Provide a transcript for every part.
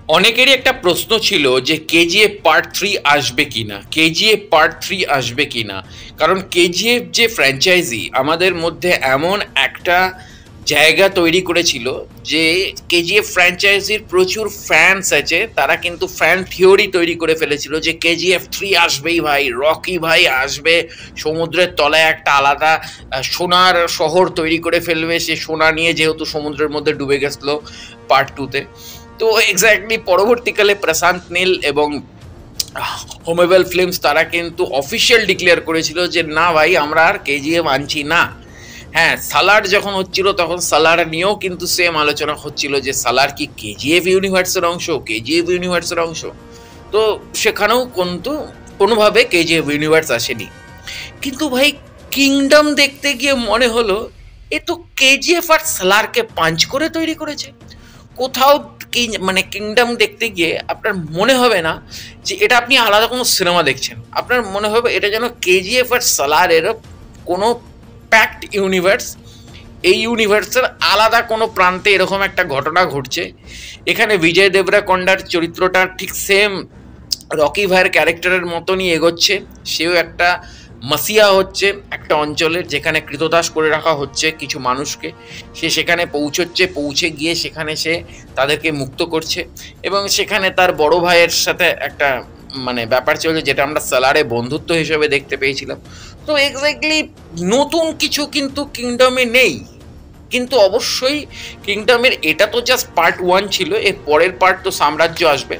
অনেকেরই একটা প্রশ্ন ছিল যে কেজিএফ পার্ট 3 আসবে কিনা, কেজিএফ পার্ট 3 আসবে কিনা। কারণ কেজিএফ যে ফ্র্যাঞ্চাইজি আমাদের মধ্যে এমন একটা জায়গা তৈরি করেছিল যে কেজিএফ ফ্র্যাঞ্চাইজির প্রচুর ফ্যান্স আছে, তারা কিন্তু ফ্যান থিওরি তৈরি করে ফেলেছিল যে কেজিএফ 3 আসবেই ভাই, রকি ভাই আসবে, সমুদ্রের তলায় একটা আলাদা সোনার শহর তৈরি করে ফেলবে, সে সোনা নিয়ে যেহেতু সমুদ্রের মধ্যে ডুবে গেছিল পার্ট 2-তে। তো এক্স্যাক্টলি পরবর্তীকালে প্রশান্ত নীল এবং হোমেবেল ফিল্মস তারা কিন্তু অফিসিয়াল ডিক্লেয়ার করেছিল যে না ভাই, আমরা আর কেজিএফ আনছি না। হ্যাঁ, সালার যখন হচ্ছিল তখন সালার নিয়েও কিন্তু সেম আলোচনা হচ্ছিল যে সালার কি কেজিএফ ইউনিভার্সের অংশ, কেজিএফ ইউনিভার্সের অংশ। তো সেখানেও কিন্তু কোনোভাবে কেজিএফ ইউনিভার্স আসেনি। কিন্তু ভাই, কিংডম দেখতে গিয়ে মনে হলো এ তো কেজিএফ আর সালারকে পাঞ্চ করে তৈরি করেছে। কোথাও মানে কিংডম দেখতে গিয়ে আপনার মনে হবে না যে এটা আপনি আলাদা কোনো সিনেমা দেখছেন, আপনার মনে হবে এটা যেন কেজিএফ আর সালারের কোনো প্যাক্ট ইউনিভার্স। এই ইউনিভার্সের আলাদা কোনো প্রান্তে এরকম একটা ঘটনা ঘটছে। এখানে বিজয় দেবরাকোন্ডার চরিত্রটা ঠিক সেম রকি ভাইয়ের ক্যারেক্টারের মতনই এগোচ্ছে। সেও একটা মাসিয়া হচ্ছে একটা অঞ্চলের, যেখানে কৃতদাস করে রাখা হচ্ছে কিছু মানুষকে। সে সেখানে পৌঁছচ্ছে, পৌঁছে গিয়ে সেখানে সে তাদেরকে মুক্ত করছে এবং সেখানে তার বড় ভাইয়ের সাথে একটা মানে ব্যাপার চলছে, যেটা আমরা সালারে বন্ধুত্ব হিসেবে দেখতে পেয়েছিলাম। তো এক্স্যাক্টলি নতুন কিছু কিন্তু কিংডমে নেই। কিন্তু অবশ্যই কিংডমের এটা তো জাস্ট পার্ট 1 ছিল, এর পরের পার্ট তো সাম্রাজ্য আসবে।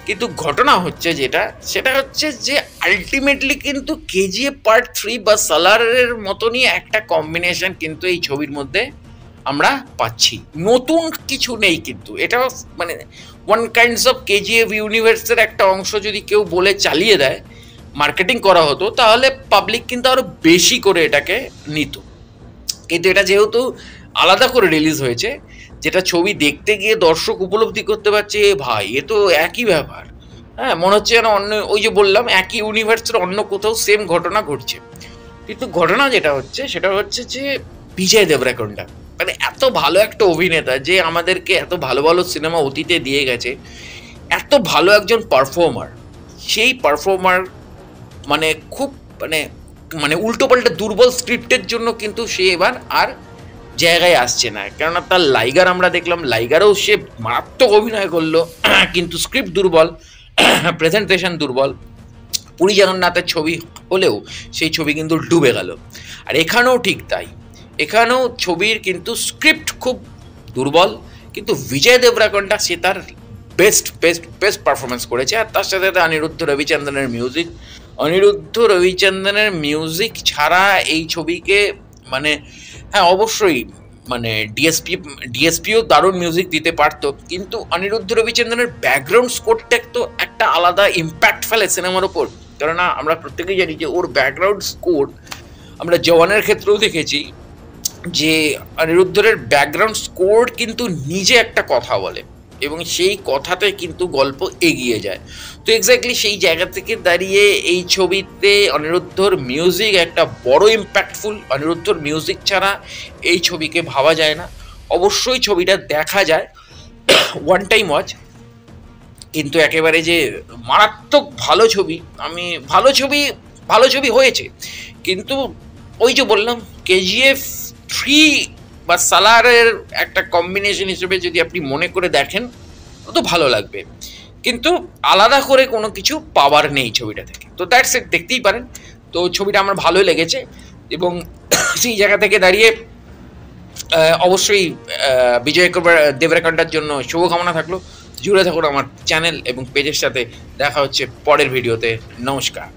কিন্তু ঘটনা হচ্ছে যেটা, সেটা হচ্ছে যে আলটিমেটলি কিন্তু কেজিএফ পার্ট 3 বা সালারের মতনই একটা কম্বিনেশন কিন্তু এই ছবির মধ্যে আমরা পাচ্ছি। নতুন কিছু নেই, কিন্তু এটা মানে ওয়ান কাইন্ডস অফ কেজিএফ ইউনিভার্সের একটা অংশ যদি কেউ বলে চালিয়ে দেয়, মার্কেটিং করা হতো, তাহলে পাবলিক কিন্তু আরও বেশি করে এটাকে নিত। কিন্তু এটা যেহেতু আলাদা করে রিলিজ হয়েছে, যেটা ছবি দেখতে গিয়ে দর্শক উপলব্ধি করতে পারছে এ ভাই এ তো একই ব্যাপার। হ্যাঁ, মনে হচ্ছে যেন অন্য, ওই যে বললাম, একই ইউনিভার্সের অন্য কোথাও সেম ঘটনা ঘটছে। কিন্তু ঘটনা যেটা হচ্ছে সেটা হচ্ছে যে বিজয় দেবরাকোন্ডা মানে এত ভালো একটা অভিনেতা, যে আমাদেরকে এত ভালো ভালো সিনেমা অতীতে দিয়ে গেছে, এত ভালো একজন পারফর্মার, সেই পারফর্মার মানে খুব মানে মানে উল্টোপাল্টা দুর্বল স্ক্রিপ্টের জন্য কিন্তু সে এবার আর জায়গায় আসছে না। কেননা তার লাইগার আমরা দেখলাম, লাইগারেও সে মারাত্মক অভিনয় করলো, কিন্তু স্ক্রিপ্ট দুর্বল, প্রেজেন্টেশন দুর্বল। পুরী জগন্নাথের ছবি হলেও সেই ছবি কিন্তু ডুবে গেল। আর এখানেও ঠিক তাই, এখানেও ছবির কিন্তু স্ক্রিপ্ট খুব দুর্বল, কিন্তু বিজয় দেবরাকোন্ডা সে তার বেস্ট বেস্ট বেস্ট পারফরমেন্স করেছে। আর তার সাথে অনিরুদ্ধ রবিচন্দ্রনের মিউজিক, অনিরুদ্ধ রবিচন্দ্রনের মিউজিক ছাড়া এই ছবিকে মানে হ্যাঁ অবশ্যই মানে ডিএসপিও দারুণ মিউজিক দিতে পারতো, কিন্তু অনিরুদ্ধ রবিচন্দ্রনের ব্যাকগ্রাউন্ড স্কোরটা তো একটা আলাদা ইম্প্যাক্ট ফেলে সিনেমার ওপর। কেননা আমরা প্রত্যেকেই জানি যে ওর ব্যাকগ্রাউন্ড স্কোর, আমরা জওয়ানের ক্ষেত্রেও দেখেছি যে অনিরুদ্ধের ব্যাকগ্রাউন্ড স্কোর কিন্তু নিজে একটা কথা বলে এবং সেই কথাতে কিন্তু গল্প এগিয়ে যায়। তো এক্স্যাক্টলি সেই জায়গা থেকে দাঁড়িয়ে এই ছবিতে অনিরুদ্ধর মিউজিক একটা বড় ইম্প্যাক্টফুল। অনিরুদ্ধর মিউজিক ছাড়া এই ছবিকে ভাবা যায় না। অবশ্যই ছবিটা দেখা যায়, ওয়ান টাইম ওয়াচ, কিন্তু একেবারে যে মারাত্মক ভালো ছবি, আমি ভালো ছবি হয়েছে, কিন্তু ওই যে বললাম কেজিএফ 3 বা সালারের একটা কম্বিনেশন হিসেবে যদি আপনি মনে করে দেখেন তো ভালো লাগবে, কিন্তু আলাদা করে কোনো কিছু পাওয়ার নেই ছবিটা থেকে। তো দ্যাটস ইট, দেখতেই পারেন। তো ছবিটা আমার ভালোই লেগেছে এবং সেই জায়গা থেকে দাঁড়িয়ে অবশ্যই বিজয় দেবরাকোন্ডার জন্য শুভকামনা থাকলো। জুড়ে থাকুন আমার চ্যানেল এবং পেজের সাথে। দেখা হচ্ছে পরের ভিডিওতে। নমস্কার।